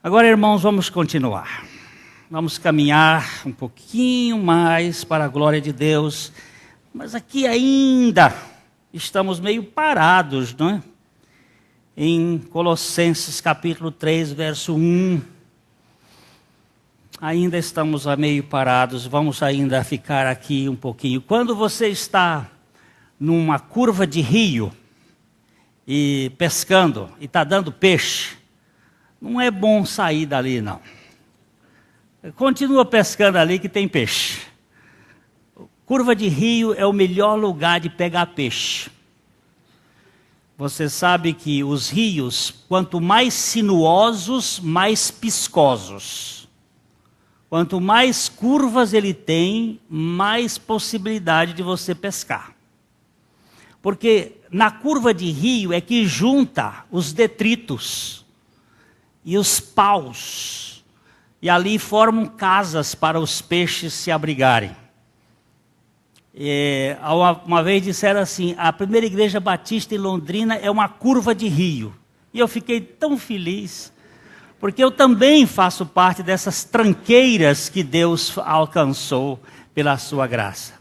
Agora, irmãos, vamos continuar. Vamos caminhar um pouquinho mais para a glória de Deus. Mas aqui ainda estamos meio parados, não é? Em Colossenses capítulo 3, verso 1. Ainda estamos meio parados, vamos ainda ficar aqui um pouquinho. Quando você está numa curva de rio e pescando e está dando peixe, não é bom sair dali, não. Continua pescando ali que tem peixe. Curva de rio é o melhor lugar de pegar peixe. Você sabe que os rios, quanto mais sinuosos, mais piscosos. Quanto mais curvas ele tem, mais possibilidade de você pescar. Porque na curva de rio é que junta os detritos e os paus, e ali formam casas para os peixes se abrigarem. Uma vez disseram assim, a primeira igreja batista em Londrina é uma curva de rio. E eu fiquei tão feliz, porque eu também faço parte dessas tranqueiras que Deus alcançou pela sua graça.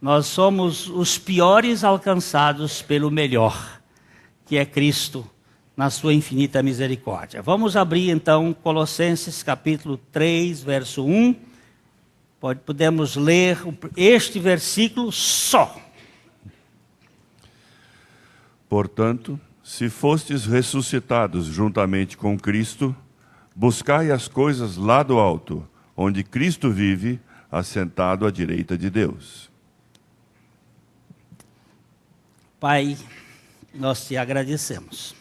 Nós somos os piores alcançados pelo melhor, que é Cristo, na sua infinita misericórdia. Vamos abrir então Colossenses capítulo 3, verso 1. Podemos ler este versículo só. Portanto, se fostes ressuscitados juntamente com Cristo, buscai as coisas lá do alto, onde Cristo vive, assentado à direita de Deus. Pai, nós te agradecemos,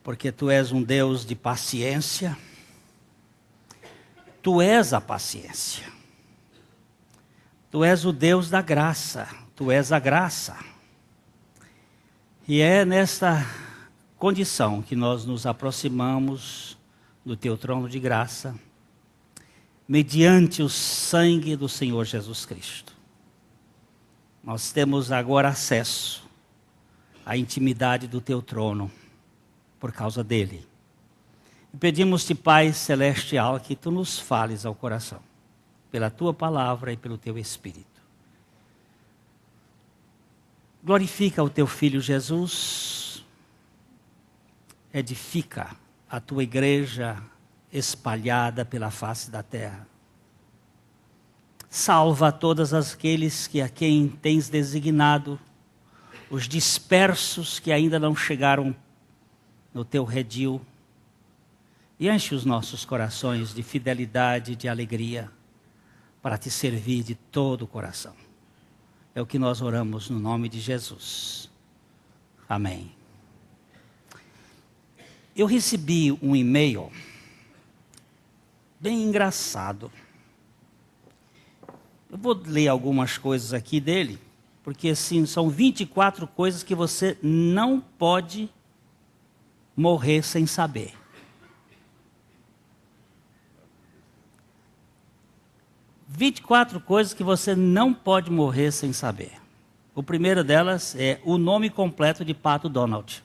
porque Tu és um Deus de paciência. Tu és a paciência. Tu és o Deus da graça. Tu és a graça. E é nesta condição que nós nos aproximamos do Teu trono de graça, mediante o sangue do Senhor Jesus Cristo. Nós temos agora acesso à intimidade do Teu trono, por causa dele. E pedimos-te, Pai Celestial, que Tu nos fales ao coração, pela Tua palavra e pelo Teu Espírito. Glorifica o Teu Filho Jesus, edifica a Tua igreja espalhada pela face da terra. Salva todos aqueles a quem Tens designado, os dispersos que ainda não chegaram no Teu redil, e enche os nossos corações de fidelidade e de alegria para Te servir de todo o coração. É o que nós oramos no nome de Jesus. Amém. Eu recebi um e-mail bem engraçado. Eu vou ler algumas coisas aqui dele, porque assim, são 24 coisas que você não pode morrer sem saber. "24 coisas que você não pode morrer sem saber. O primeiro delas é o nome completo de Pato Donald.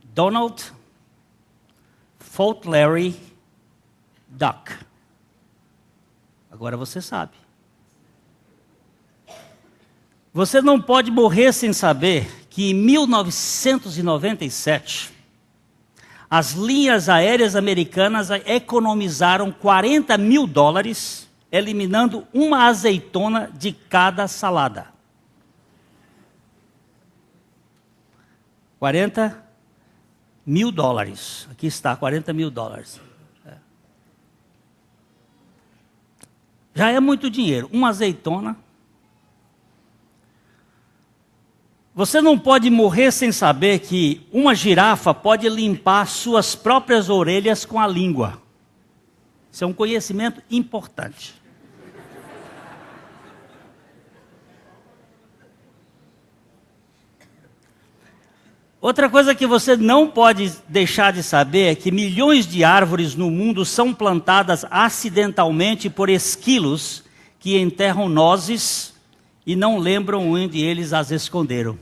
Donald Fort Larry Duck. Agora você sabe. Você não pode morrer sem saber que em 1997, as linhas aéreas americanas economizaram $40 mil, eliminando uma azeitona de cada salada. $40 mil. Aqui está, $40 mil. Já é muito dinheiro. Uma azeitona. Você não pode morrer sem saber que uma girafa pode limpar suas próprias orelhas com a língua. Isso é um conhecimento importante. Outra coisa que você não pode deixar de saber é que milhões de árvores no mundo são plantadas acidentalmente por esquilos que enterram nozes e não lembram onde eles as esconderam.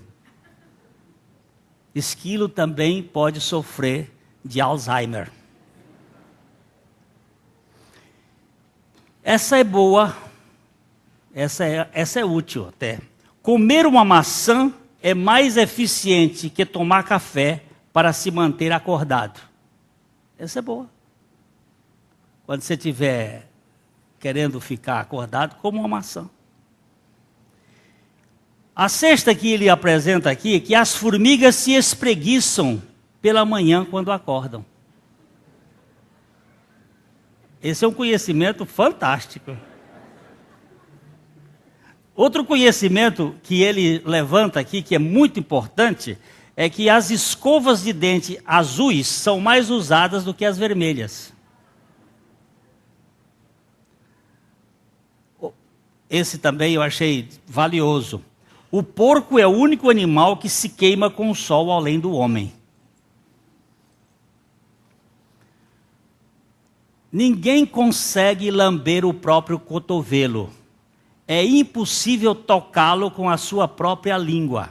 Esquilo também pode sofrer de Alzheimer. Essa é boa, essa é útil até. Comer uma maçã é mais eficiente que tomar café para se manter acordado. Essa é boa. Quando você estiver querendo ficar acordado, coma uma maçã. A sexta que ele apresenta aqui é que as formigas se espreguiçam pela manhã quando acordam. Esse é um conhecimento fantástico. Outro conhecimento que ele levanta aqui, que é muito importante, é que as escovas de dente azuis são mais usadas do que as vermelhas. Esse também eu achei valioso. O porco é o único animal que se queima com o sol além do homem. Ninguém consegue lamber o próprio cotovelo. É impossível tocá-lo com a sua própria língua.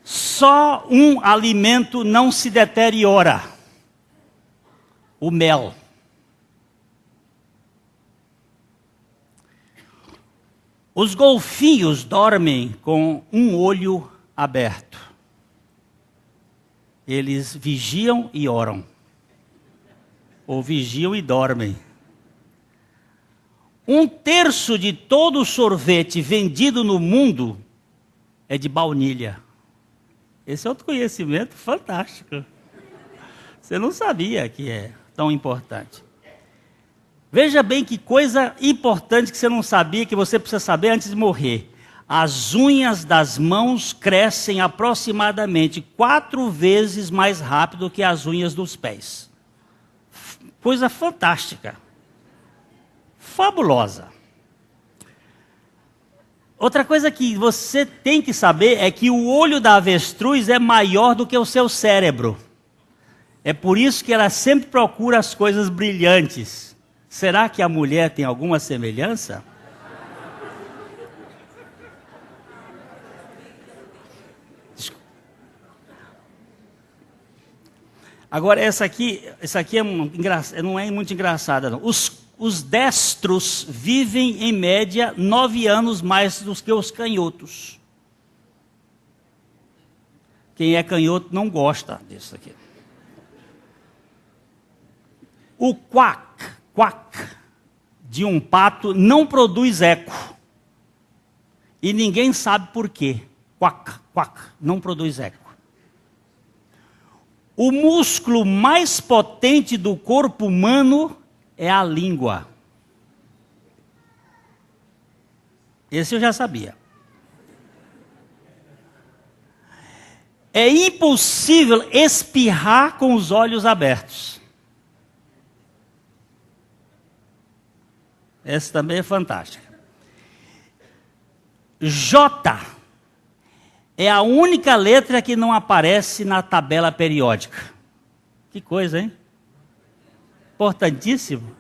Só um alimento não se deteriora: o mel. Os golfinhos dormem com um olho aberto. Eles vigiam e oram. Ou vigiam e dormem. 1/3 de todo o sorvete vendido no mundo é de baunilha. Esse é outro conhecimento fantástico. Você não sabia que é tão importante. Veja bem que coisa importante que você não sabia, que você precisa saber antes de morrer. As unhas das mãos crescem aproximadamente 4 vezes mais rápido que as unhas dos pés. Coisa fantástica. Fabulosa. Outra coisa que você tem que saber é que o olho da avestruz é maior do que o seu cérebro. É por isso que ela sempre procura as coisas brilhantes. Será que a mulher tem alguma semelhança? Agora, essa aqui não é muito engraçada, não. Os destros vivem, em média, 9 anos mais do que os canhotos. Quem é canhoto não gosta disso aqui. O quack de um pato não produz eco. E ninguém sabe por quê. Quack, não produz eco. O músculo mais potente do corpo humano é a língua. Esse eu já sabia. É impossível espirrar com os olhos abertos. Essa também é fantástica. J é a única letra que não aparece na tabela periódica. Que coisa, hein? Importantíssimo.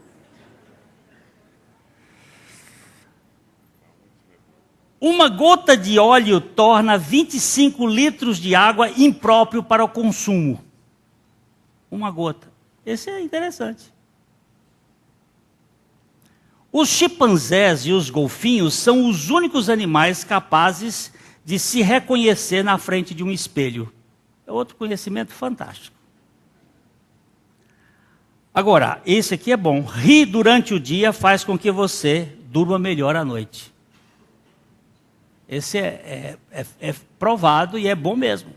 Uma gota de óleo torna 25 litros de água impróprio para o consumo. Uma gota. Esse é interessante. Os chimpanzés e os golfinhos são os únicos animais capazes de se reconhecer na frente de um espelho. É outro conhecimento fantástico. Agora, esse aqui é bom. Rir durante o dia faz com que você durma melhor à noite. Esse é provado e é bom mesmo.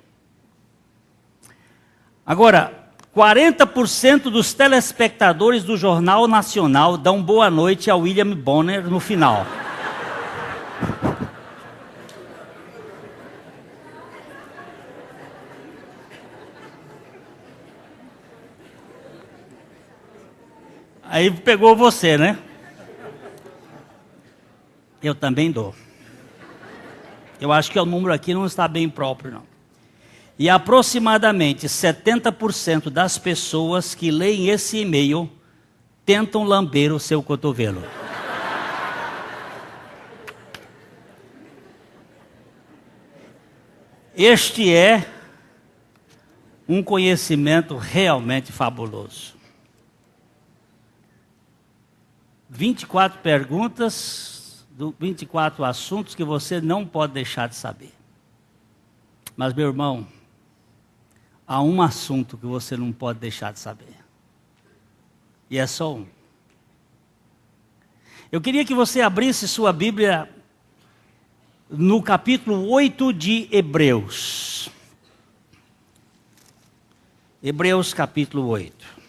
Agora, 40% dos telespectadores do Jornal Nacional dão boa noite a William Bonner no final. Aí pegou você, né? Eu também dou. Eu acho que o número aqui não está bem próprio, não. E aproximadamente 70% das pessoas que leem esse e-mail tentam lamber o seu cotovelo. Este é um conhecimento realmente fabuloso. 24 perguntas, 24 assuntos que você não pode deixar de saber. Mas, meu irmão, há um assunto que você não pode deixar de saber. E é só um. Eu queria que você abrisse sua Bíblia no capítulo 8 de Hebreus. Hebreus capítulo 8.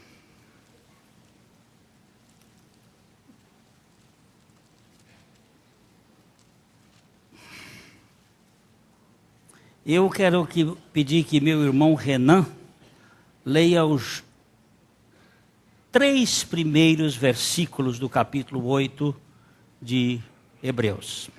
Eu quero pedir que meu irmão Renan leia os 3 primeiros versículos do capítulo 8 de Hebreus.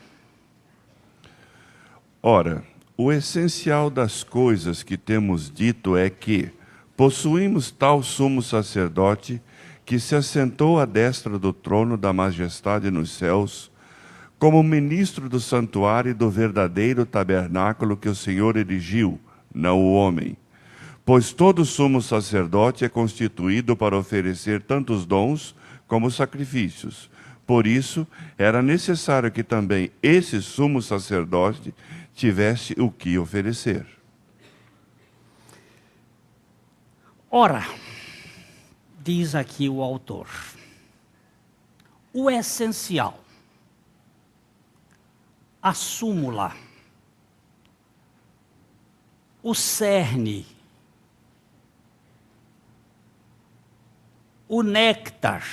Ora, o essencial das coisas que temos dito é que possuímos tal sumo sacerdote que se assentou à destra do trono da majestade nos céus, como ministro do santuário e do verdadeiro tabernáculo que o Senhor erigiu, não o homem. Pois todo sumo sacerdote é constituído para oferecer tantos dons como sacrifícios. Por isso, era necessário que também esse sumo sacerdote tivesse o que oferecer. Ora, diz aqui o autor, o essencial, a súmula, o cerne, o néctar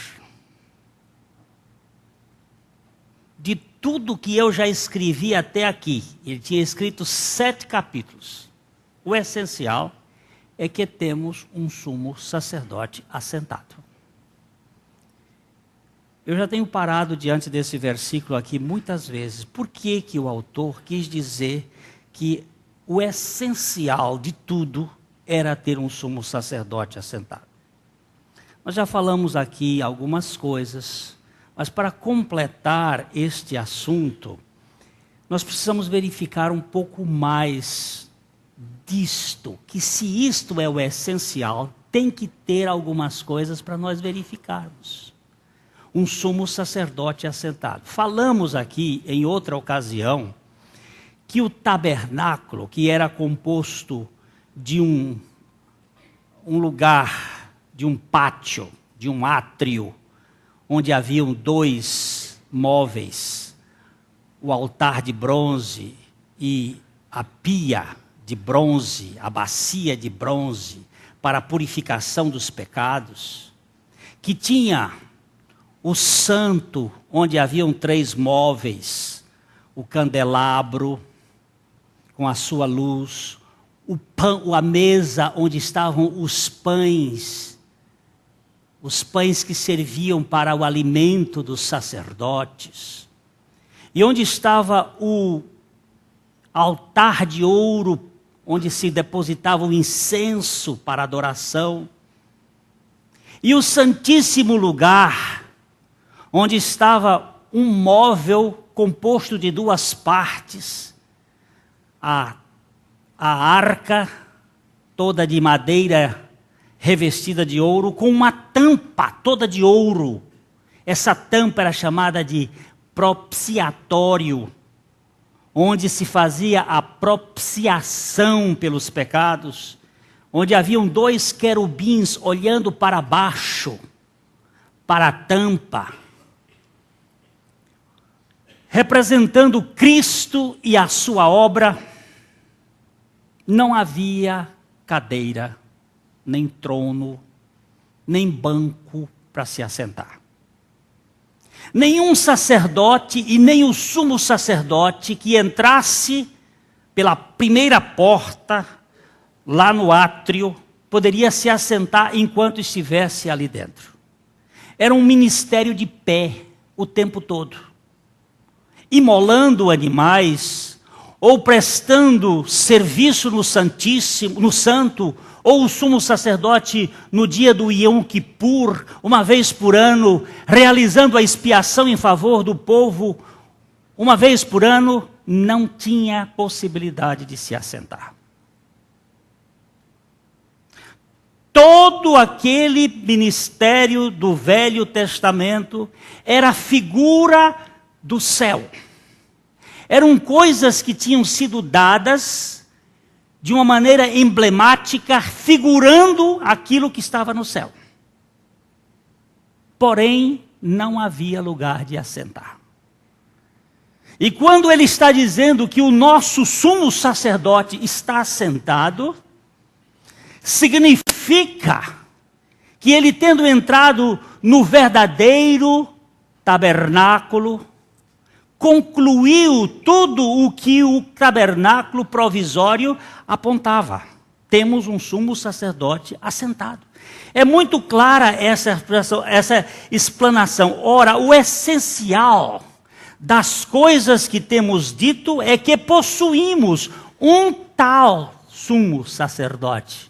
de tudo que eu já escrevi até aqui. Ele tinha escrito 7 capítulos. O essencial é que temos um sumo sacerdote assentado. Eu já tenho parado diante desse versículo aqui muitas vezes. Por que que o autor quis dizer que o essencial de tudo era ter um sumo sacerdote assentado? Nós já falamos aqui algumas coisas, mas para completar este assunto, nós precisamos verificar um pouco mais disto, que se isto é o essencial, tem que ter algumas coisas para nós verificarmos. Um sumo sacerdote assentado. Falamos aqui, em outra ocasião, que o tabernáculo, que era composto de um lugar, de um pátio, de um átrio, onde haviam 2 móveis, o altar de bronze e a pia de bronze, a bacia de bronze, para a purificação dos pecados, que tinha o santo, onde haviam 3 móveis, o candelabro com a sua luz, a mesa onde estavam os pães que serviam para o alimento dos sacerdotes, e onde estava o altar de ouro, onde se depositava o incenso para adoração, e o santíssimo lugar, onde estava um móvel composto de 2 partes, a arca toda de madeira revestida de ouro, com uma tampa toda de ouro. Essa tampa era chamada de propiciatório, onde se fazia a propiciação pelos pecados, onde haviam 2 querubins olhando para baixo, para a tampa, representando Cristo e a sua obra. Não havia cadeira, nem trono, nem banco para se assentar. Nenhum sacerdote e nem o sumo sacerdote que entrasse pela primeira porta, lá no átrio, poderia se assentar enquanto estivesse ali dentro. Era um ministério de pé o tempo todo, imolando animais ou prestando serviço no Santíssimo, no Santo, ou o sumo sacerdote no dia do Yom Kippur, uma vez por ano, realizando a expiação em favor do povo, uma vez por ano, não tinha possibilidade de se assentar. Todo aquele ministério do Velho Testamento era figura do céu. Eram coisas que tinham sido dadas de uma maneira emblemática, figurando aquilo que estava no céu. Porém, não havia lugar de assentar. E quando ele está dizendo que o nosso sumo sacerdote está assentado, significa que ele, tendo entrado no verdadeiro tabernáculo, concluiu tudo o que o tabernáculo provisório apontava. Temos um sumo sacerdote assentado. É muito clara essa explanação. Ora, o essencial das coisas que temos dito é que possuímos um tal sumo sacerdote.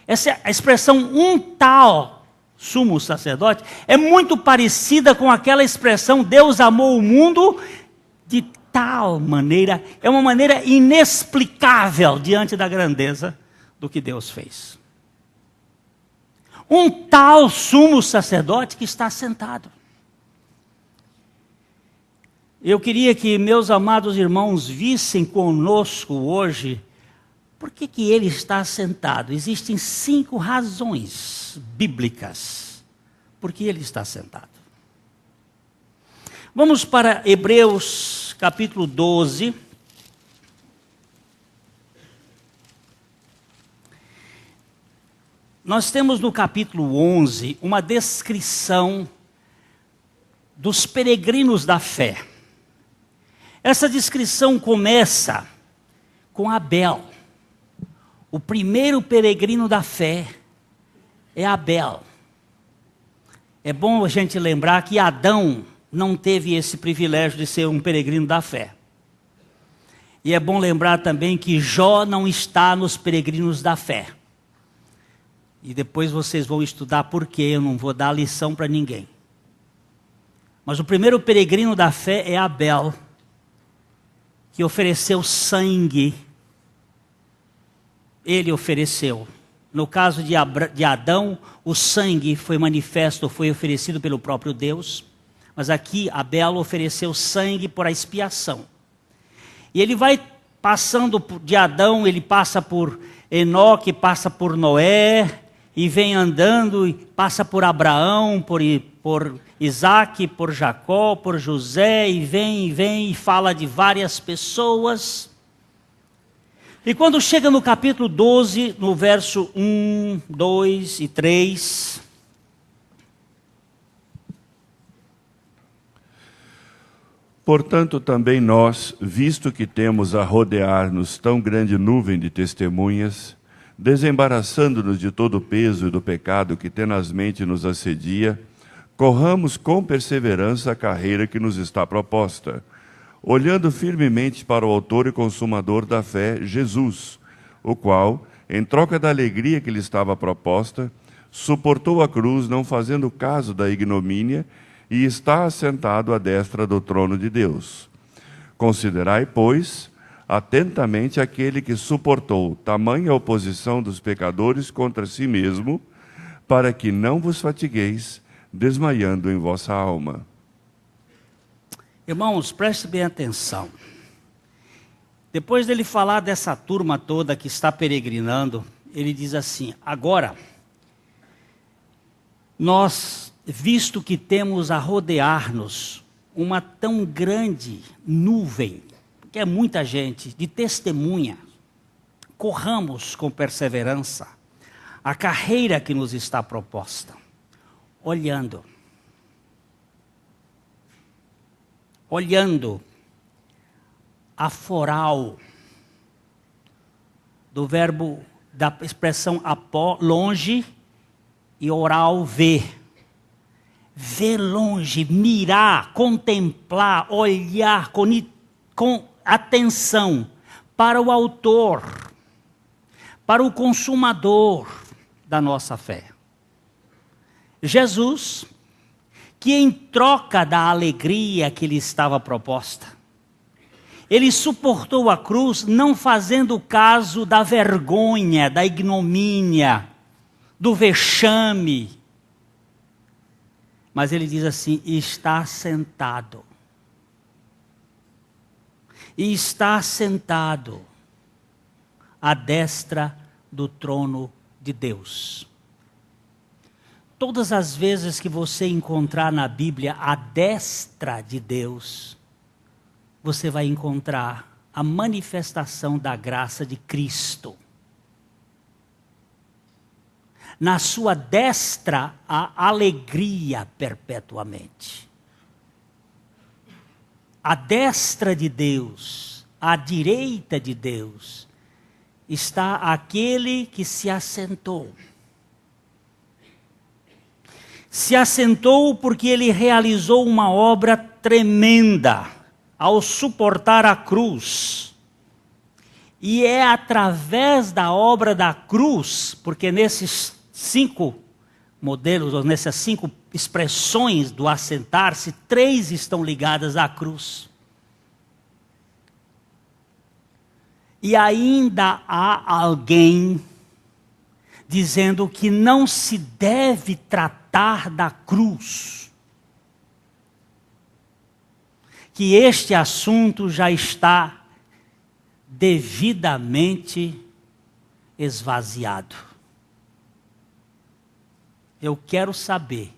Essa expressão, um tal sumo sacerdote, é muito parecida com aquela expressão, Deus amou o mundo de tal maneira, é uma maneira inexplicável diante da grandeza do que Deus fez. Um tal sumo sacerdote que está sentado. Eu queria que meus amados irmãos vissem conosco hoje por que ele está sentado. Existem 5 razões bíblicas por que ele está sentado. Vamos para Hebreus capítulo 12. Nós temos no capítulo 11 uma descrição dos peregrinos da fé. Essa descrição começa com Abel. O primeiro peregrino da fé é Abel. É bom a gente lembrar que Adão não teve esse privilégio de ser um peregrino da fé. E é bom lembrar também que Jó não está nos peregrinos da fé. E depois vocês vão estudar por quê, eu não vou dar lição para ninguém. Mas o primeiro peregrino da fé é Abel, que ofereceu sangue. Ele ofereceu. No caso de Adão, o sangue foi manifesto, foi oferecido pelo próprio Deus. Mas aqui Abel ofereceu sangue por a expiação. E ele vai passando de Adão, ele passa por Enoque, passa por Noé, e vem andando, e passa por Abraão, por Isaac, por Jacó, por José, e vem e fala de várias pessoas. E quando chega no capítulo 12, no verso 1, 2 e 3... Portanto, também nós, visto que temos a rodear-nos tão grande nuvem de testemunhas, desembaraçando-nos de todo o peso e do pecado que tenazmente nos assedia, corramos com perseverança a carreira que nos está proposta, olhando firmemente para o autor e consumador da fé, Jesus, o qual, em troca da alegria que lhe estava proposta, suportou a cruz, não fazendo caso da ignomínia, e está assentado à destra do trono de Deus. Considerai, pois, atentamente aquele que suportou tamanha oposição dos pecadores contra si mesmo, para que não vos fatigueis, desmaiando em vossa alma. Irmãos, preste bem atenção. Depois dele falar dessa turma toda que está peregrinando, ele diz assim: agora, nós, visto que temos a rodear-nos uma tão grande nuvem, que é muita gente, de testemunha, corramos com perseverança a carreira que nos está proposta, olhando a foral do verbo, da expressão apó, longe, e oral, ver. Ver longe, mirar, contemplar, olhar, atenção para o autor, para o consumador da nossa fé. Jesus, que em troca da alegria que lhe estava proposta, ele suportou a cruz não fazendo caso da vergonha, da ignomínia, do vexame. Mas ele diz assim: está sentado. E está sentado à destra do trono de Deus. Todas as vezes que você encontrar na Bíblia a destra de Deus, você vai encontrar a manifestação da graça de Cristo. Na sua destra, a alegria perpetuamente. À destra de Deus, à direita de Deus, está aquele que se assentou. Se assentou porque ele realizou uma obra tremenda ao suportar a cruz. E é através da obra da cruz, porque nesses 5 modelos, ou nessas 5 expressões do assentar-se, 3 estão ligadas à cruz. E ainda há alguém dizendo que não se deve tratar da cruz, que este assunto já está devidamente esvaziado. Eu quero saber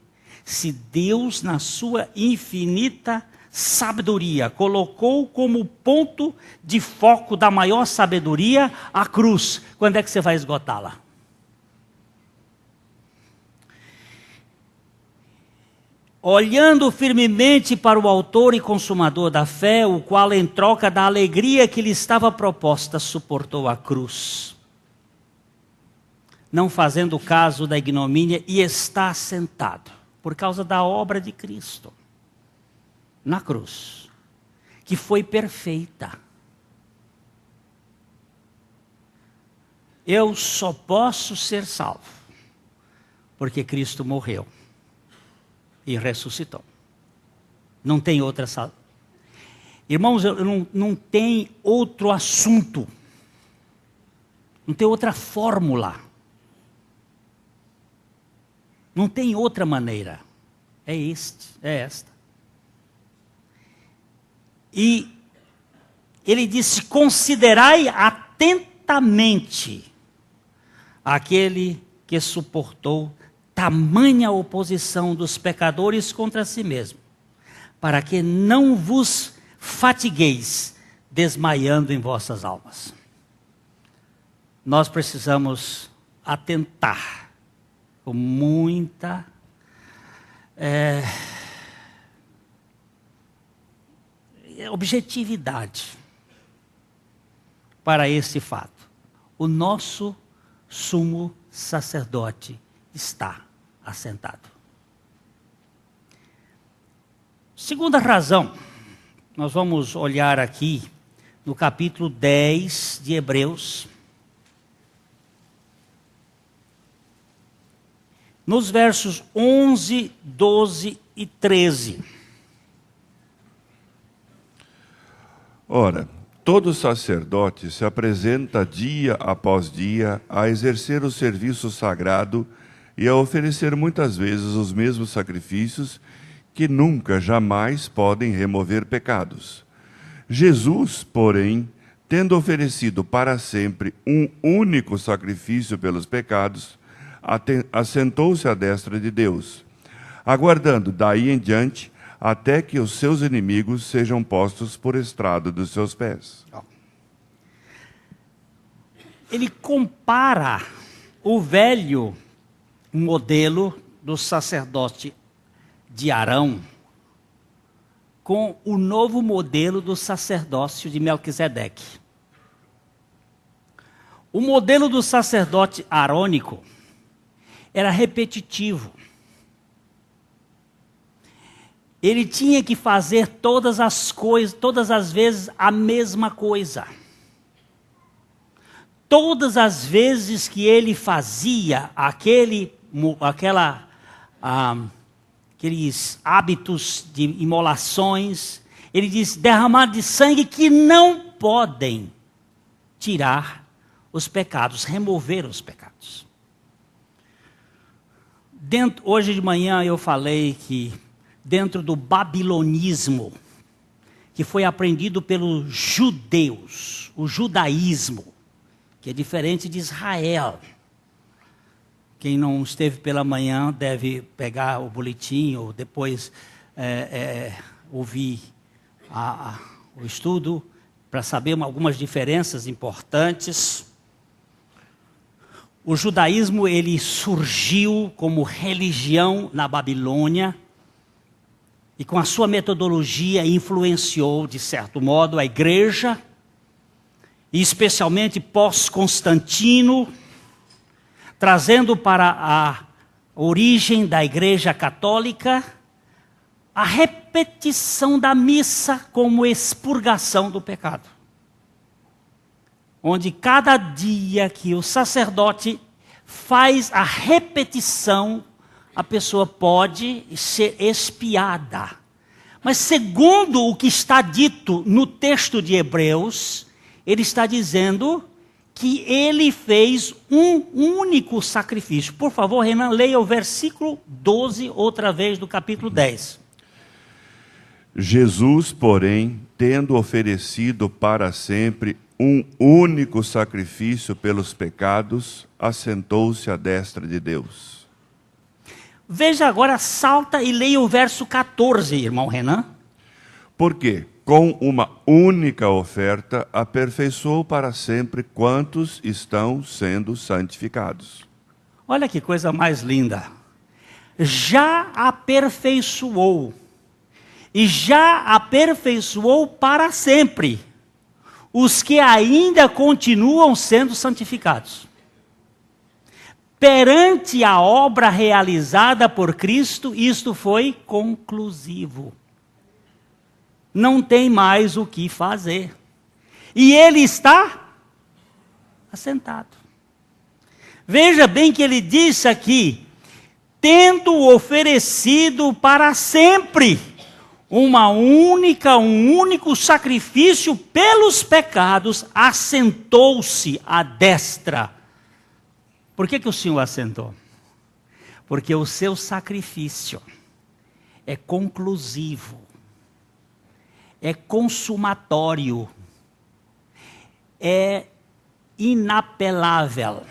se Deus, na sua infinita sabedoria, colocou como ponto de foco da maior sabedoria a cruz. Quando é que você vai esgotá-la? Olhando firmemente para o autor e consumador da fé, o qual em troca da alegria que lhe estava proposta, suportou a cruz, não fazendo caso da ignomínia, e está sentado, por causa da obra de Cristo, na cruz, que foi perfeita. Eu só posso ser salvo, porque Cristo morreu e ressuscitou. Não tem outra salvação. Irmãos, não tem outro assunto. Não tem outra fórmula. Não tem outra maneira. É esta. E ele disse: considerai atentamente aquele que suportou tamanha oposição dos pecadores contra si mesmo, para que não vos fatigueis desmaiando em vossas almas. Nós precisamos atentar com muita objetividade para esse fato. O nosso sumo sacerdote está assentado. Segunda razão, nós vamos olhar aqui no capítulo 10 de Hebreus, nos versos 11, 12 e 13. Ora, todo sacerdote se apresenta dia após dia a exercer o serviço sagrado e a oferecer muitas vezes os mesmos sacrifícios que nunca, jamais podem remover pecados. Jesus, porém, tendo oferecido para sempre um único sacrifício pelos pecados, assentou-se à destra de Deus, aguardando daí em diante até que os seus inimigos sejam postos por estrado dos seus pés. Ele compara o velho modelo do sacerdote de Arão com o novo modelo do sacerdócio de Melquisedeque. O modelo do sacerdote arônico era repetitivo. ele tinha que fazer todas as coisas, todas as vezes a mesma coisa. Todas as vezes que ele fazia aqueles hábitos de imolações, ele diz, derramar de sangue que não podem tirar os pecados, remover os pecados. Hoje de manhã eu falei que dentro do babilonismo, que foi aprendido pelos judeus, o judaísmo, que é diferente de Israel. Quem não esteve pela manhã deve pegar o boletim ou depois ouvir o estudo para saber algumas diferenças importantes. O judaísmo ele surgiu como religião na Babilônia e com a sua metodologia influenciou, de certo modo, a igreja, e especialmente pós-Constantino, trazendo para a origem da Igreja Católica a repetição da missa como expurgação do pecado. Onde cada dia que o sacerdote faz a repetição, a pessoa pode ser expiada. Mas segundo o que está dito no texto de Hebreus, ele está dizendo que ele fez um único sacrifício. Por favor, Renan, leia o versículo 12 outra vez do capítulo 10. Jesus, porém, tendo oferecido para sempre um único sacrifício pelos pecados, assentou-se à destra de Deus. Veja agora, salta e leia o verso 14, irmão Renan. Por quê? Com uma única oferta, aperfeiçoou para sempre quantos estão sendo santificados. Olha que coisa mais linda. Já aperfeiçoou. E já aperfeiçoou para sempre os que ainda continuam sendo santificados. Perante a obra realizada por Cristo, isto foi conclusivo. Não tem mais o que fazer. E ele está assentado. Veja bem que ele disse aqui, tendo oferecido para sempre um único sacrifício pelos pecados, assentou-se à destra. Por que o Senhor assentou? Porque o seu sacrifício é conclusivo, é consumatório, é inapelável.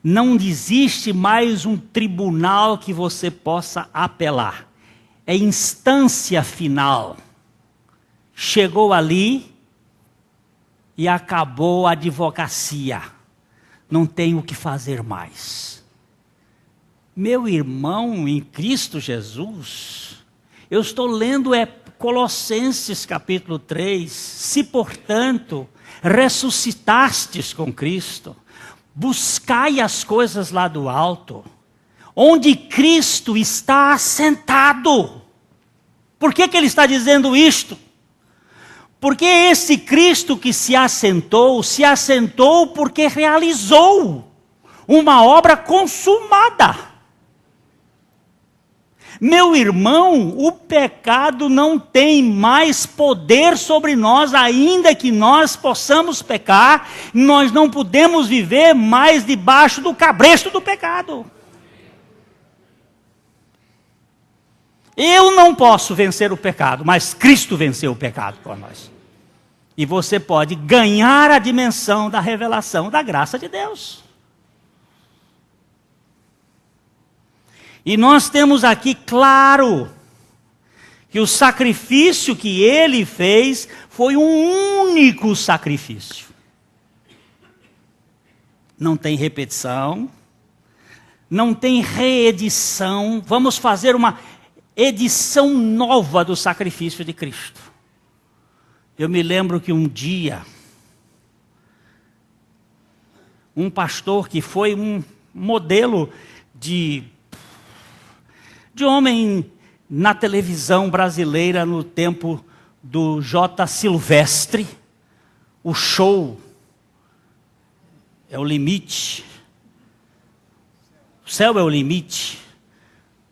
Não existe mais um tribunal que você possa apelar. É instância final. Chegou ali e acabou a advocacia. Não tem o que fazer mais. Meu irmão em Cristo Jesus, eu estou lendo Colossenses capítulo 3. Se, portanto, ressuscitastes com Cristo, buscai as coisas lá do alto, onde Cristo está assentado. Por que ele está dizendo isto? Porque esse Cristo que se assentou porque realizou uma obra consumada. Meu irmão, o pecado não tem mais poder sobre nós, ainda que nós possamos pecar, nós não podemos viver mais debaixo do cabresto do pecado. Eu não posso vencer o pecado, mas Cristo venceu o pecado por nós. E você pode ganhar a dimensão da revelação da graça de Deus. E nós temos aqui claro que o sacrifício que ele fez foi um único sacrifício. Não tem repetição, não tem reedição. Vamos fazer uma edição nova do sacrifício de Cristo. Eu me lembro que um dia, um pastor que foi um modelo de homem na televisão brasileira no tempo do J. Silvestre, o show é o limite, o céu é o limite.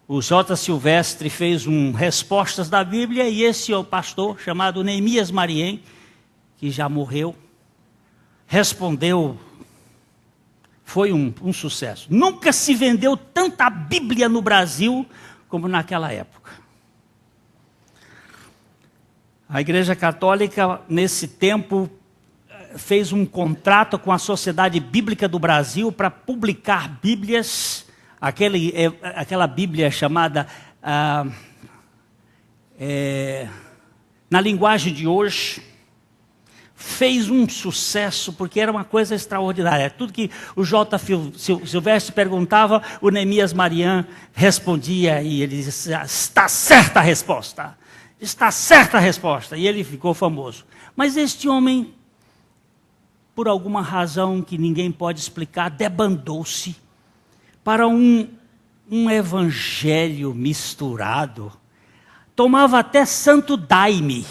O J. Silvestre fez respostas da Bíblia e esse é o pastor chamado Neemias Mariem, que já morreu, respondeu. Foi um sucesso. Nunca se vendeu tanta Bíblia no Brasil como naquela época. A Igreja Católica, nesse tempo, fez um contrato com a Sociedade Bíblica do Brasil para publicar Bíblias, aquela Bíblia chamada, na linguagem de hoje, fez um sucesso, porque era uma coisa extraordinária. Tudo que o J. Silvestre perguntava, o Neemias Mariem respondia, e ele dizia, está certa a resposta, está certa a resposta, e ele ficou famoso. Mas este homem, por alguma razão que ninguém pode explicar, debandou-se para um evangelho misturado, tomava até santo daime,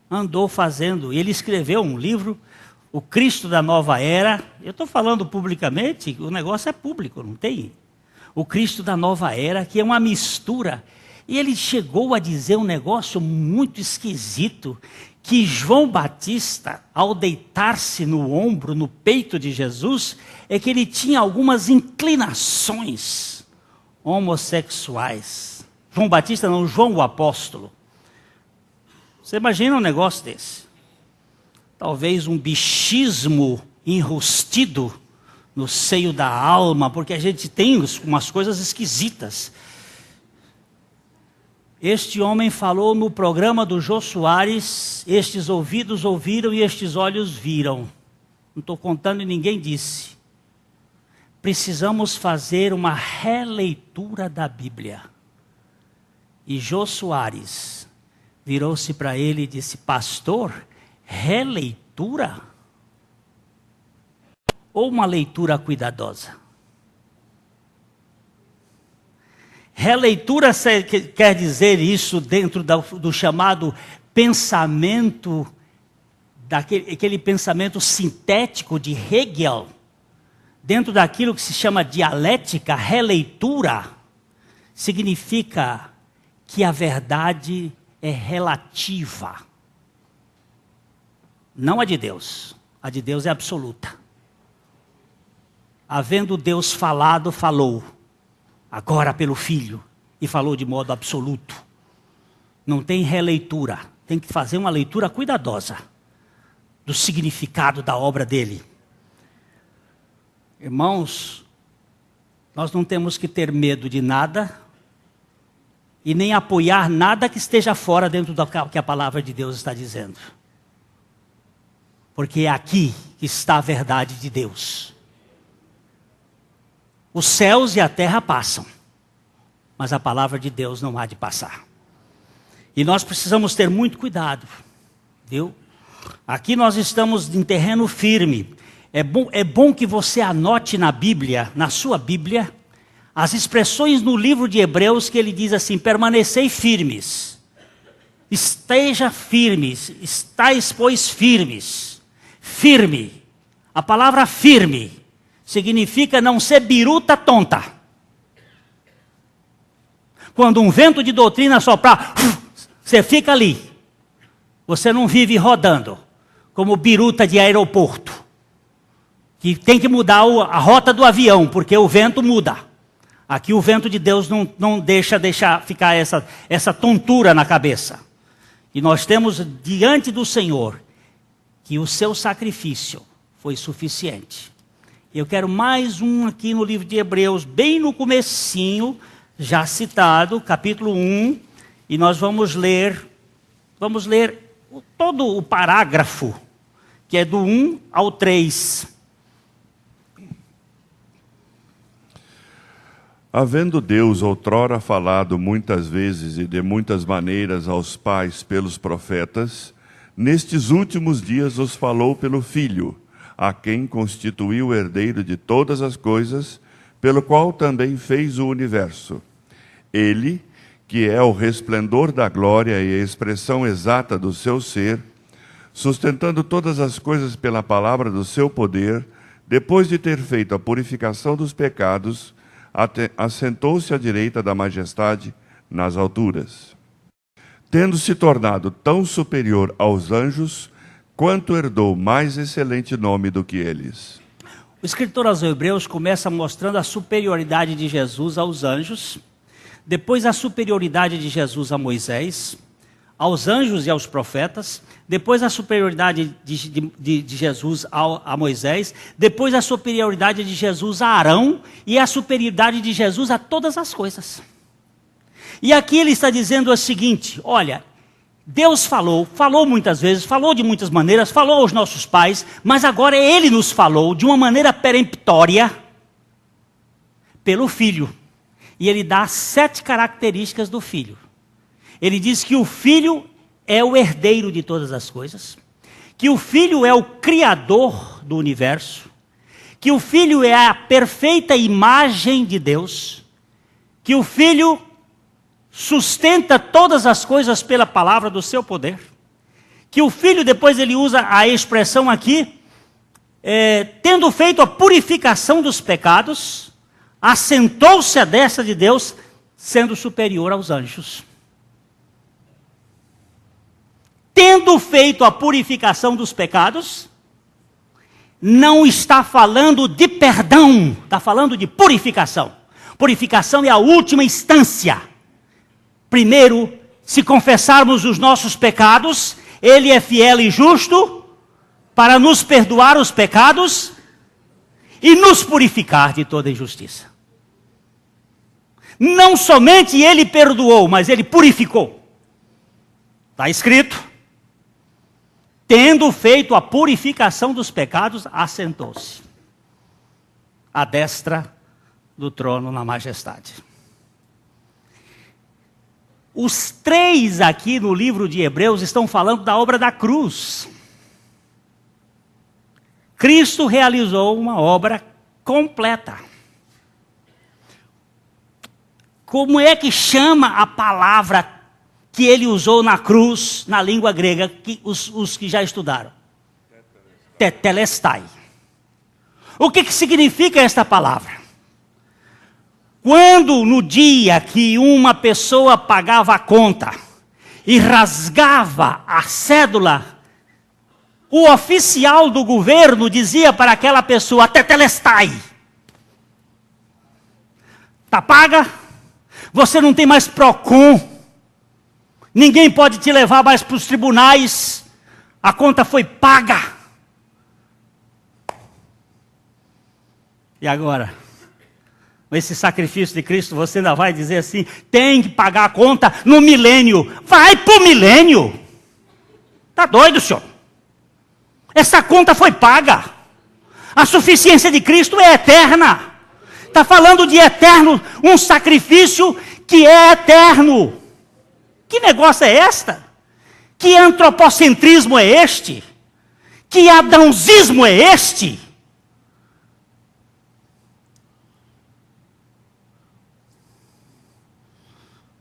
andou fazendo, ele escreveu um livro, O Cristo da Nova Era. Eu estou falando publicamente, o negócio é público, não tem? O Cristo da Nova Era, que é uma mistura. E ele chegou a dizer um negócio muito esquisito, que João Batista, ao deitar-se no ombro, no peito de Jesus, é que ele tinha algumas inclinações homossexuais. João Batista não, João o Apóstolo. Você imagina um negócio desse? Talvez um bichismo enrustido no seio da alma, porque a gente tem umas coisas esquisitas. Este homem falou no programa do Jô Soares, estes ouvidos ouviram e estes olhos viram. Não estou contando e ninguém disse. Precisamos fazer uma releitura da Bíblia. E Jô Soares virou-se para ele e disse, pastor, releitura? Ou uma leitura cuidadosa? Releitura quer dizer isso dentro do chamado pensamento, aquele pensamento sintético de Hegel, dentro daquilo que se chama dialética. Releitura significa que a verdade é relativa. Não a de Deus. A de Deus é absoluta. Havendo Deus falado, falou. Agora pelo Filho. E falou de modo absoluto. Não tem releitura. Tem que fazer uma leitura cuidadosa do significado da obra dele. Irmãos, nós não temos que ter medo de nada e nem apoiar nada que esteja fora dentro do que a palavra de Deus está dizendo. Porque é aqui que está a verdade de Deus. Os céus e a terra passam, mas a palavra de Deus não há de passar. E nós precisamos ter muito cuidado, viu? Aqui nós estamos em terreno firme. É bom que você anote na Bíblia, na sua Bíblia, as expressões no livro de Hebreus que ele diz assim, permanecei firmes, esteja firmes, estáis pois firmes. Firme, a palavra firme significa não ser biruta tonta. Quando um vento de doutrina soprar, você fica ali. Você não vive rodando como biruta de aeroporto, que tem que mudar a rota do avião, porque o vento muda. Aqui o vento de Deus não deixa ficar essa tontura na cabeça. E nós temos diante do Senhor que o seu sacrifício foi suficiente. Eu quero mais um aqui no livro de Hebreus, bem no comecinho, já citado, capítulo 1, e nós vamos ler todo o parágrafo, que é do 1 ao 3. Havendo Deus outrora falado muitas vezes e de muitas maneiras aos pais pelos profetas, nestes últimos dias os falou pelo Filho, a quem constituiu o herdeiro de todas as coisas, pelo qual também fez o universo. Ele, que é o resplendor da glória e a expressão exata do seu ser, sustentando todas as coisas pela palavra do seu poder, depois de ter feito a purificação dos pecados, assentou-se à direita da majestade nas alturas. Tendo se tornado tão superior aos anjos, quanto herdou mais excelente nome do que eles. O escritor aos Hebreus começa mostrando a superioridade de Jesus aos anjos, depois a superioridade de Jesus a Moisés, aos anjos e aos profetas, depois a superioridade de Jesus a Moisés, depois a superioridade de Jesus a Arão e a superioridade de Jesus a todas as coisas. E aqui ele está dizendo o seguinte: olha, Deus falou muitas vezes, falou de muitas maneiras, falou aos nossos pais, mas agora Ele nos falou de uma maneira peremptória pelo Filho. E Ele dá 7 características do Filho. Ele diz que o Filho é o herdeiro de todas as coisas, que o Filho é o criador do universo, que o Filho é a perfeita imagem de Deus, que o Filho sustenta todas as coisas pela palavra do seu poder, que o Filho, depois ele usa a expressão aqui, tendo feito a purificação dos pecados, assentou-se à destra de Deus, sendo superior aos anjos. Tendo feito a purificação dos pecados, não está falando de perdão, está falando de purificação. Purificação é a última instância. Primeiro, se confessarmos os nossos pecados, Ele é fiel e justo para nos perdoar os pecados e nos purificar de toda injustiça. Não somente Ele perdoou, mas Ele purificou. Está escrito: tendo feito a purificação dos pecados, assentou-se à destra do trono na majestade. Os 3 aqui no livro de Hebreus estão falando da obra da cruz. Cristo realizou uma obra completa. Como é que chama a palavra que ele usou na cruz, na língua grega, os que já estudaram? Tetelestai. O que significa esta palavra? Quando no dia que uma pessoa pagava a conta e rasgava a cédula, o oficial do governo dizia para aquela pessoa: tetelestai. Está paga? Você não tem mais PROCON. Ninguém pode te levar mais para os tribunais. A conta foi paga. E agora? Esse sacrifício de Cristo, você ainda vai dizer assim: tem que pagar a conta no milênio. Vai para o milênio. Está doido, senhor? Essa conta foi paga. A suficiência de Cristo é eterna. Está falando de eterno, um sacrifício que é eterno. Que negócio é esta? Que antropocentrismo é este? Que adãozismo é este?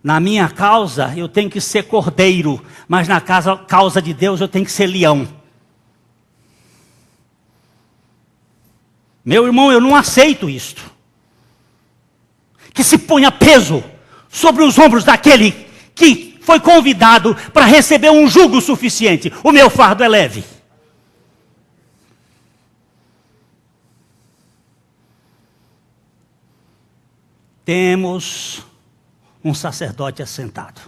Na minha causa eu tenho que ser cordeiro, mas na causa de Deus eu tenho que ser leão. Meu irmão, eu não aceito isto. Que se ponha peso sobre os ombros daquele que foi convidado para receber um jugo suficiente. O meu fardo é leve. Temos um sacerdote assentado.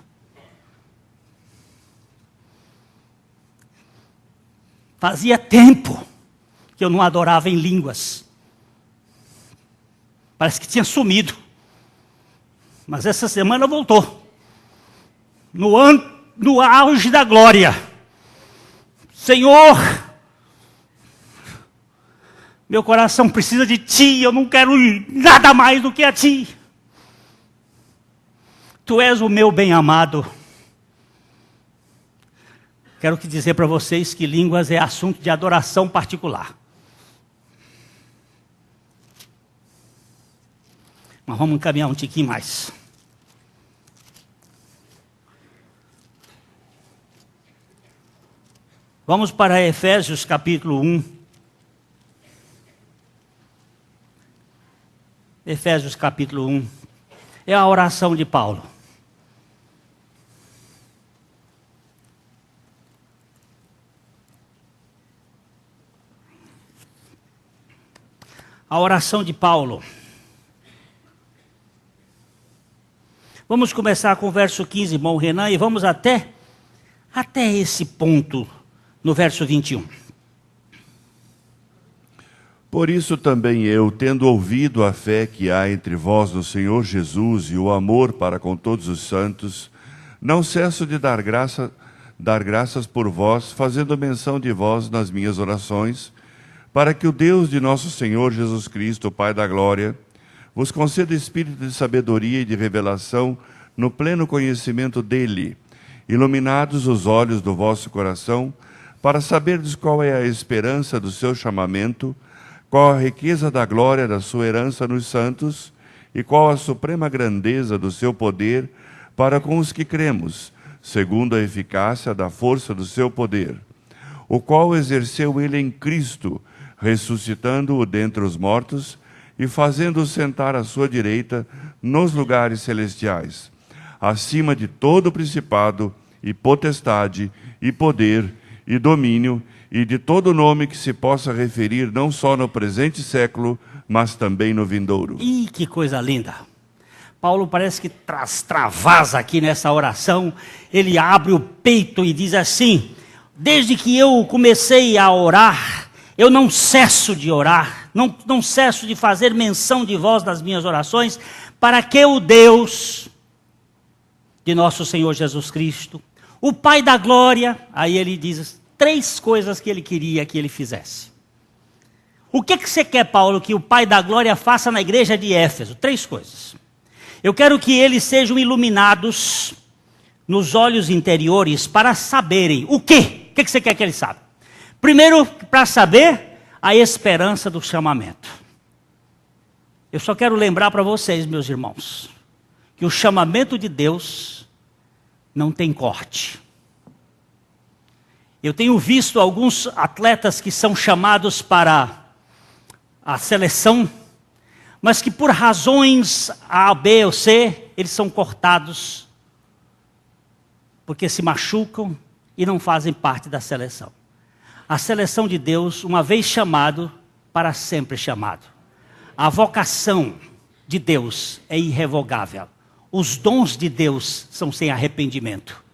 Fazia tempo que eu não adorava em línguas. Parece que tinha sumido. Mas essa semana voltou. No auge da glória. Senhor, meu coração precisa de Ti, eu não quero nada mais do que a Ti. Tu és o meu bem-amado. Quero dizer para vocês que línguas é assunto de adoração particular. Mas vamos caminhar um tiquinho mais. Vamos para Efésios capítulo 1. Efésios capítulo 1. É a oração de Paulo. A oração de Paulo. Vamos começar com o verso 15, irmão Renan, e vamos até esse ponto, no verso 21. Por isso também eu, tendo ouvido a fé que há entre vós no Senhor Jesus e o amor para com todos os santos, não cesso de dar graças por vós, fazendo menção de vós nas minhas orações, para que o Deus de nosso Senhor Jesus Cristo, o Pai da glória, vos conceda espírito de sabedoria e de revelação no pleno conhecimento dele, iluminados os olhos do vosso coração, para saberdes qual é a esperança do seu chamamento, qual a riqueza da glória da sua herança nos santos, e qual a suprema grandeza do seu poder para com os que cremos, segundo a eficácia da força do seu poder, o qual exerceu ele em Cristo, ressuscitando-o dentre os mortos e fazendo-o sentar à sua direita nos lugares celestiais, acima de todo principado e potestade e poder e domínio e de todo nome que se possa referir não só no presente século, mas também no vindouro. Ih, que coisa linda! Paulo parece que extravasa aqui nessa oração, ele abre o peito e diz assim: desde que eu comecei a orar, eu não cesso de orar, não cesso de fazer menção de vós nas minhas orações, para que o Deus de nosso Senhor Jesus Cristo, o Pai da glória, aí ele diz 3 coisas que ele queria que ele fizesse. O que você quer, Paulo, que o Pai da glória faça na igreja de Éfeso? 3 coisas. Eu quero que eles sejam iluminados nos olhos interiores para saberem o quê? O que você quer que eles saibam? Primeiro, para saber a esperança do chamamento. Eu só quero lembrar para vocês, meus irmãos, que o chamamento de Deus não tem corte. Eu tenho visto alguns atletas que são chamados para a seleção, mas que por razões A, B ou C, eles são cortados, porque se machucam e não fazem parte da seleção. A seleção de Deus, uma vez chamado, para sempre chamado. A vocação de Deus é irrevogável. Os dons de Deus são sem arrependimento.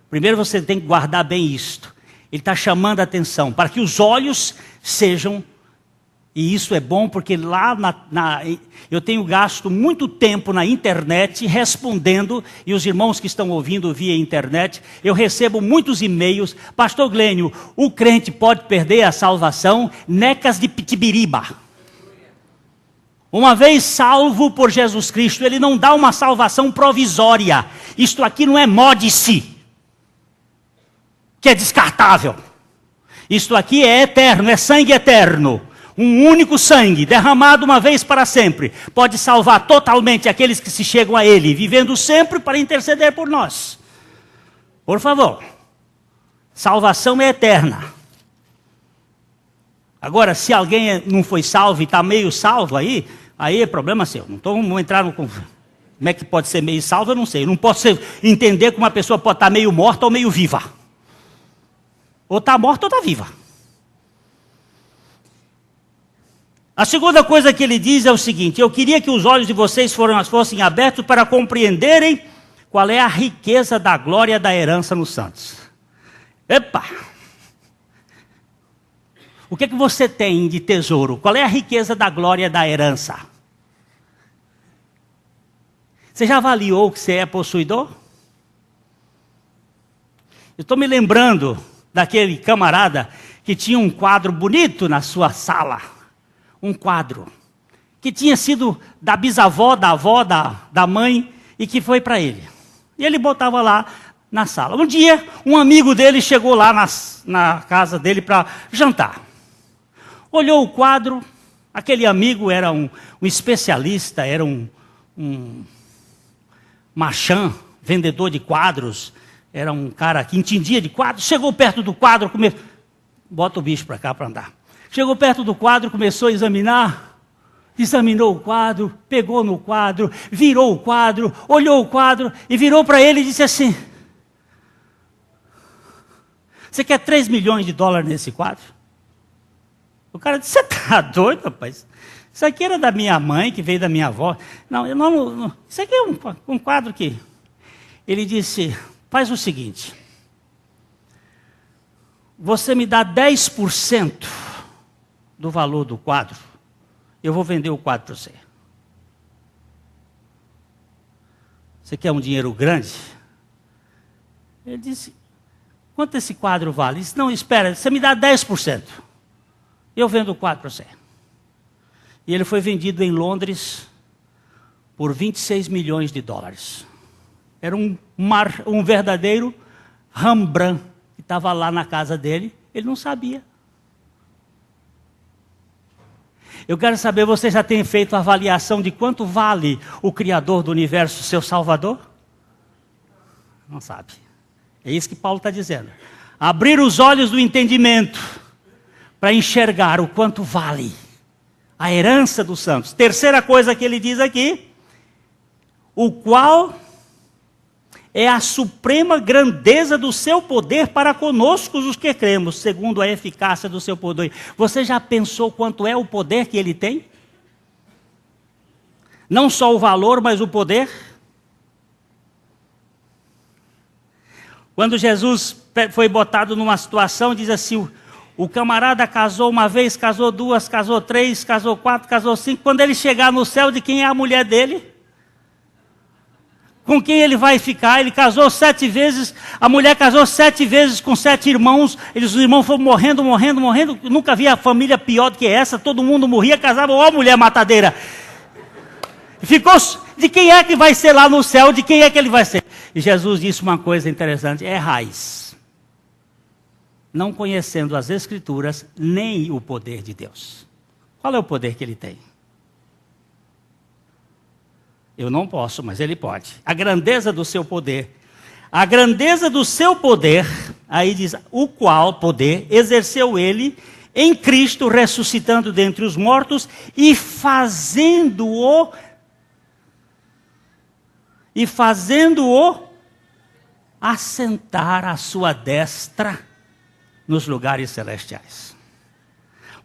Primeiro você tem que guardar bem isto. Ele está chamando a atenção para que os olhos sejam, e isso é bom porque lá eu tenho gasto muito tempo na internet respondendo, e os irmãos que estão ouvindo via internet, eu recebo muitos e-mails: pastor Glênio, o crente pode perder a salvação? Necas de Pitibiriba. Uma vez salvo por Jesus Cristo, ele não dá uma salvação provisória. Isto aqui não é módice, que é descartável. Isto aqui é eterno, é sangue eterno. Um único sangue, derramado uma vez para sempre, pode salvar totalmente aqueles que se chegam a Ele, vivendo sempre para interceder por nós. Por favor, salvação é eterna. Agora, se alguém não foi salvo e está meio salvo aí é problema seu. Então vamos entrar no... Como é que pode ser meio salvo, eu não sei. Eu não posso entender que uma pessoa pode estar meio morta ou meio viva. Ou está morta ou está viva. A segunda coisa que ele diz é o seguinte: eu queria que os olhos de vocês fossem abertos para compreenderem qual é a riqueza da glória da herança nos santos. Epa! O que você tem de tesouro? Qual é a riqueza da glória da herança? Você já avaliou que você é possuidor? Eu estou me lembrando daquele camarada que tinha um quadro bonito na sua sala. Um quadro que tinha sido da bisavó, da avó, da mãe, e que foi para ele. E ele botava lá na sala. Um dia, um amigo dele chegou lá na casa dele para jantar. Olhou o quadro, aquele amigo era um especialista, era um marchand, vendedor de quadros, era um cara que entendia de quadros. Chegou perto do quadro, bota o bicho para cá para andar. Chegou perto do quadro, começou a examinar, examinou o quadro, pegou no quadro, virou o quadro, olhou o quadro e virou para ele e disse assim: você quer 3 milhões de dólares nesse quadro? O cara disse: você está doido, rapaz? Isso aqui era da minha mãe, que veio da minha avó. Não, isso aqui é um quadro que... Ele disse: faz o seguinte, você me dá 10% do valor do quadro, eu vou vender o quadro para você. Você quer um dinheiro grande? Ele disse: quanto esse quadro vale? Ele disse: não, espera, você me dá 10%, eu vendo o quadro para você. E ele foi vendido em Londres por 26 milhões de dólares. Era um verdadeiro Rembrandt, que estava lá na casa dele, ele não sabia. Eu quero saber, você já tem feito a avaliação de quanto vale o Criador do Universo, seu Salvador? Não sabe. É isso que Paulo está dizendo. Abrir os olhos do entendimento para enxergar o quanto vale a herança dos santos. Terceira coisa que ele diz aqui: o qual é a suprema grandeza do seu poder para conosco os que cremos, segundo a eficácia do seu poder. Você já pensou quanto é o poder que ele tem? Não só o valor, mas o poder. Quando Jesus foi botado numa situação, diz assim: o camarada casou uma vez, casou duas, casou três, casou quatro, casou cinco. Quando ele chegar no céu, de quem é a mulher dele? Com quem ele vai ficar? Ele casou 7 vezes, a mulher casou 7 vezes com 7 irmãos. Os irmãos foram morrendo. Nunca vi a família pior do que essa. Todo mundo morria, casava, ó mulher matadeira. Ficou, de quem é que vai ser lá no céu? De quem é que ele vai ser? E Jesus disse uma coisa interessante: errais, não conhecendo as Escrituras, nem o poder de Deus. Qual é o poder que ele tem? Eu não posso, mas ele pode. A grandeza do seu poder. A grandeza do seu poder, aí diz, o qual poder exerceu ele em Cristo, ressuscitando dentre os mortos e fazendo-o assentar à sua destra nos lugares celestiais.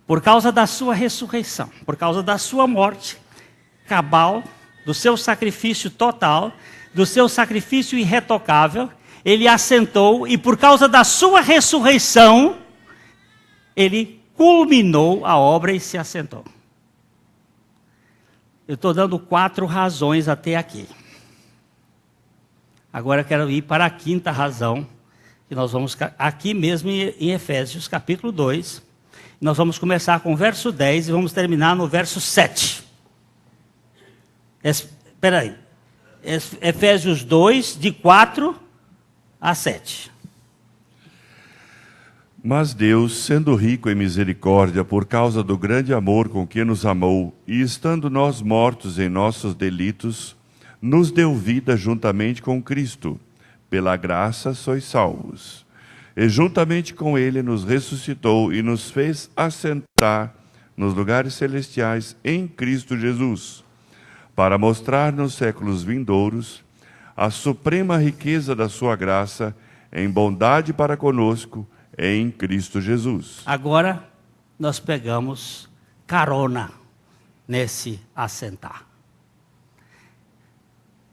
Por causa da sua ressurreição, por causa da sua morte cabal, do seu sacrifício total, do seu sacrifício irretocável, ele assentou, e por causa da sua ressurreição, ele culminou a obra e se assentou. Eu estou dando 4 razões até aqui. Agora eu quero ir para a 5ª razão, que nós vamos aqui mesmo em Efésios capítulo 2. Nós vamos começar com o verso 10 e vamos terminar no verso 7. Espera aí. Efésios 2, de 4 a 7. Mas Deus, sendo rico em misericórdia, por causa do grande amor com que nos amou, e estando nós mortos em nossos delitos, nos deu vida juntamente com Cristo. Pela graça sois salvos. E juntamente com Ele nos ressuscitou e nos fez assentar nos lugares celestiais em Cristo Jesus, para mostrar nos séculos vindouros a suprema riqueza da sua graça em bondade para conosco em Cristo Jesus. Agora nós pegamos carona nesse assentar.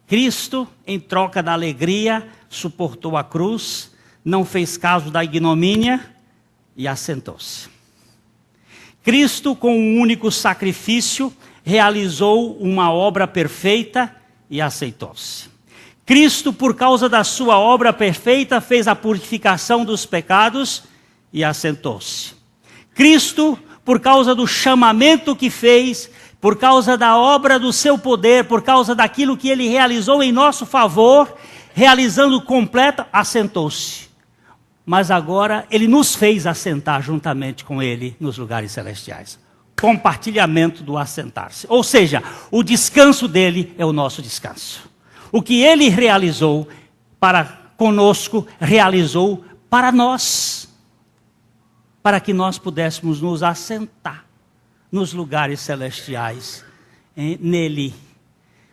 Cristo, em troca da alegria, suportou a cruz, não fez caso da ignomínia e assentou-se. Cristo, com um único sacrifício, realizou uma obra perfeita e aceitou-se. Cristo, por causa da sua obra perfeita, fez a purificação dos pecados e assentou-se. Cristo, por causa do chamamento que fez, por causa da obra do seu poder, por causa daquilo que ele realizou em nosso favor, realizando completa, assentou-se. Mas agora ele nos fez assentar juntamente com ele nos lugares celestiais. Compartilhamento do assentar-se. Ou seja, o descanso dele é o nosso descanso. O que ele realizou para conosco, realizou para nós. para que nós pudéssemos nos assentar nos lugares celestiais nele.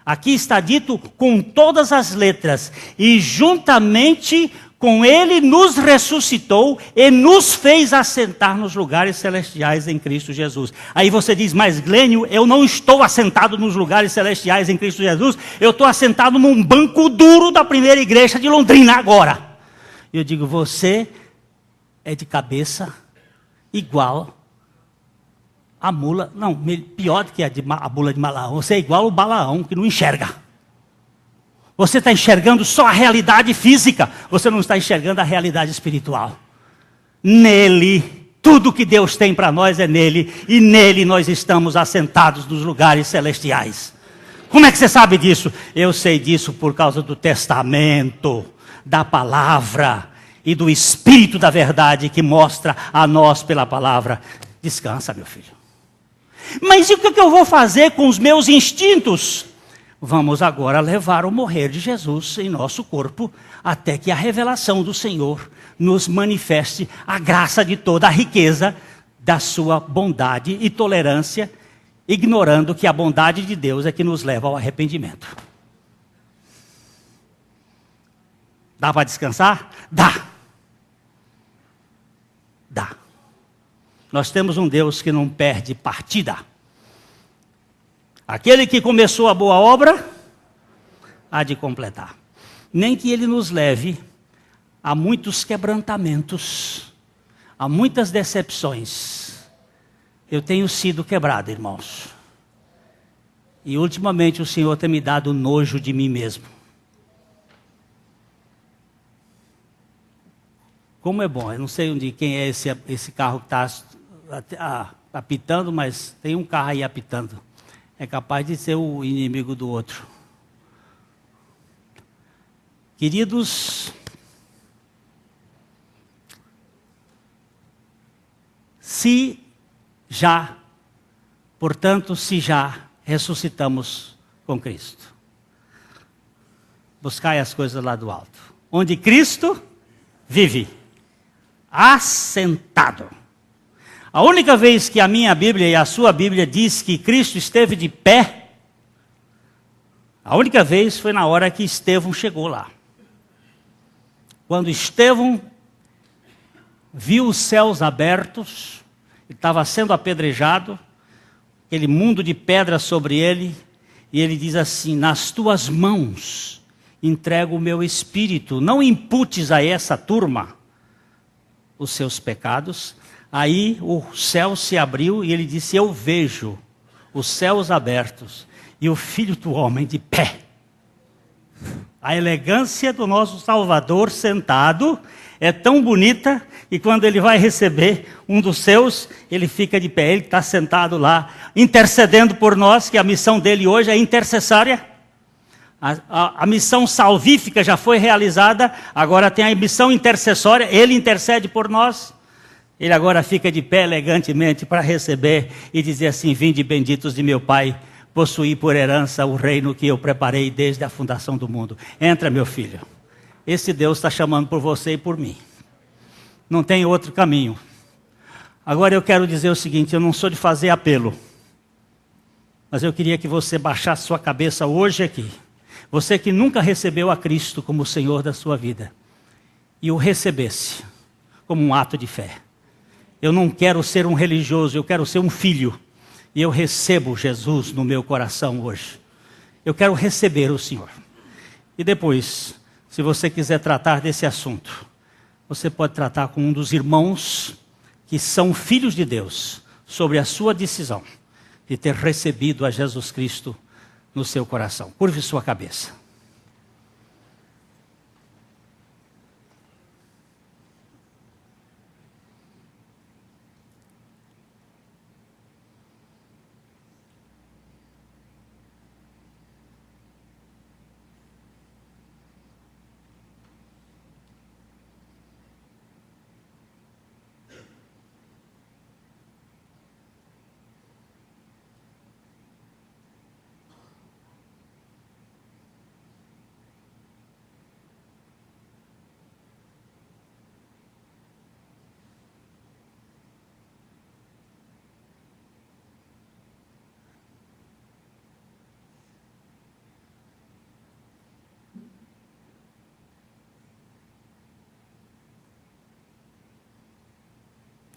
Aqui está dito com todas as letras, e juntamente com ele nos ressuscitou e nos fez assentar nos lugares celestiais em Cristo Jesus. Aí você diz, mas Glênio, eu não estou assentado nos lugares celestiais em Cristo Jesus, eu estou assentado num banco duro da primeira igreja de Londrina agora. Eu digo, você é de cabeça igual a mula, não, pior do que a mula de Balaão, você é igual o Balaão que não enxerga. Você está enxergando só a realidade física, você não está enxergando a realidade espiritual. Nele, tudo que Deus tem para nós é nele, e nele nós estamos assentados nos lugares celestiais. Como é que você sabe disso? Eu sei disso por causa do testamento, da palavra e do Espírito da verdade que mostra a nós pela palavra. Descansa, meu filho. Mas e o que eu vou fazer com os meus instintos? Vamos agora levar o morrer de Jesus em nosso corpo, até que a revelação do Senhor nos manifeste a graça de toda a riqueza da sua bondade e tolerância, ignorando que a bondade de Deus é que nos leva ao arrependimento. Dá para descansar? Dá. Dá. Nós temos um Deus que não perde partida. Aquele que começou a boa obra, há de completar. Nem que ele nos leve a muitos quebrantamentos, a muitas decepções. Eu tenho sido quebrado, irmãos. E ultimamente o Senhor tem me dado nojo de mim mesmo. Como é bom, eu não sei onde quem é esse carro que está apitando, mas tem um carro aí apitando. É capaz de ser o inimigo do outro. Queridos, portanto, se já ressuscitamos com Cristo, buscai as coisas lá do alto, onde Cristo vive, assentado. A única vez que a minha Bíblia e a sua Bíblia diz que Cristo esteve de pé, a única vez foi na hora que Estevão chegou lá. Quando Estevão viu os céus abertos, ele estava sendo apedrejado, aquele mundo de pedra sobre ele, e ele diz assim, nas tuas mãos entrego o meu espírito, não imputes a essa turma os seus pecados. Aí o céu se abriu e ele disse, eu vejo os céus abertos e o Filho do Homem de pé. A elegância do nosso Salvador sentado é tão bonita que quando ele vai receber um dos seus, ele fica de pé, ele está sentado lá, intercedendo por nós, que a missão dele hoje é intercessória. A missão salvífica já foi realizada, agora tem a missão intercessória, ele intercede por nós. Ele agora fica de pé elegantemente para receber e dizer assim, vinde benditos de meu Pai, possuí por herança o reino que eu preparei desde a fundação do mundo. Entra, meu filho. Esse Deus está chamando por você e por mim. Não tem outro caminho. Agora eu quero dizer o seguinte, eu não sou de fazer apelo, mas eu queria que você baixasse sua cabeça hoje aqui. Você que nunca recebeu a Cristo como o Senhor da sua vida, e o recebesse como um ato de fé. Eu não quero ser um religioso, eu quero ser um filho. E eu recebo Jesus no meu coração hoje. Eu quero receber o Senhor. E depois, se você quiser tratar desse assunto, você pode tratar com um dos irmãos que são filhos de Deus, sobre a sua decisão de ter recebido a Jesus Cristo no seu coração. Curve sua cabeça.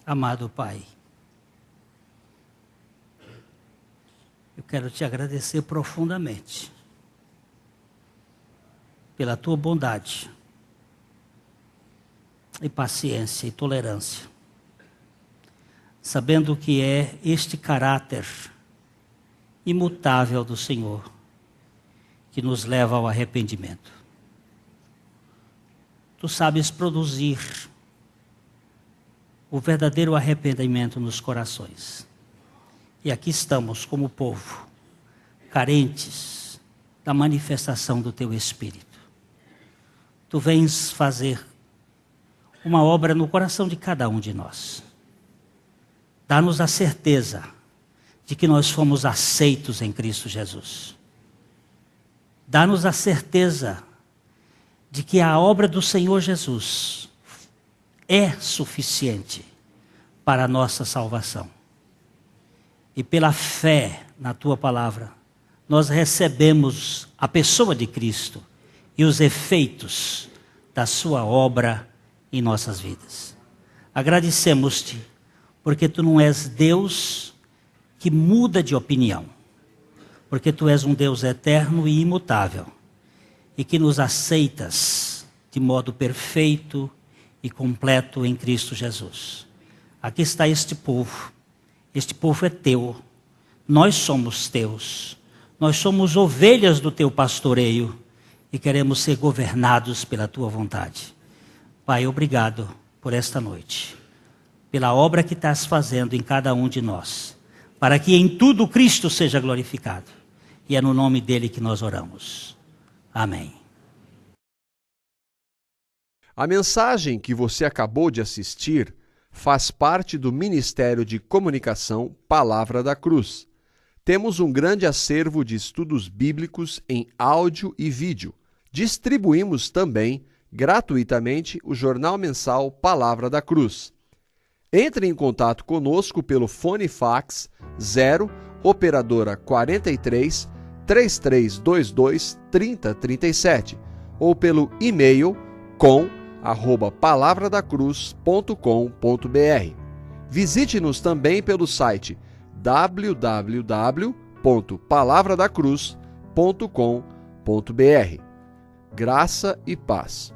Amado Pai, eu quero te agradecer profundamente pela tua bondade e paciência e tolerância, sabendo que é este caráter imutável do Senhor que nos leva ao arrependimento. Tu sabes produzir o verdadeiro arrependimento nos corações. E aqui estamos como povo, carentes da manifestação do teu Espírito. Tu vens fazer uma obra no coração de cada um de nós. Dá-nos a certeza de que nós fomos aceitos em Cristo Jesus. Dá-nos a certeza de que a obra do Senhor Jesus é suficiente para a nossa salvação. E pela fé na tua palavra, nós recebemos a pessoa de Cristo e os efeitos da sua obra em nossas vidas. Agradecemos-te, porque tu não és Deus que muda de opinião, porque tu és um Deus eterno e imutável, e que nos aceitas de modo perfeito e completo em Cristo Jesus. Aqui está este povo é teu, nós somos teus, nós somos ovelhas do teu pastoreio e queremos ser governados pela tua vontade. Pai, obrigado por esta noite, pela obra que estás fazendo em cada um de nós, para que em tudo Cristo seja glorificado. E é no nome dele que nós oramos. Amém. A mensagem que você acabou de assistir faz parte do Ministério de Comunicação Palavra da Cruz. Temos um grande acervo de estudos bíblicos em áudio e vídeo. Distribuímos também, gratuitamente, o jornal mensal Palavra da Cruz. Entre em contato conosco pelo fone fax 0 operadora 43 3322 3037 ou pelo e-mail com@palavradacruz.com.br. Visite-nos também pelo site www.palavradacruz.com.br. Graça e paz.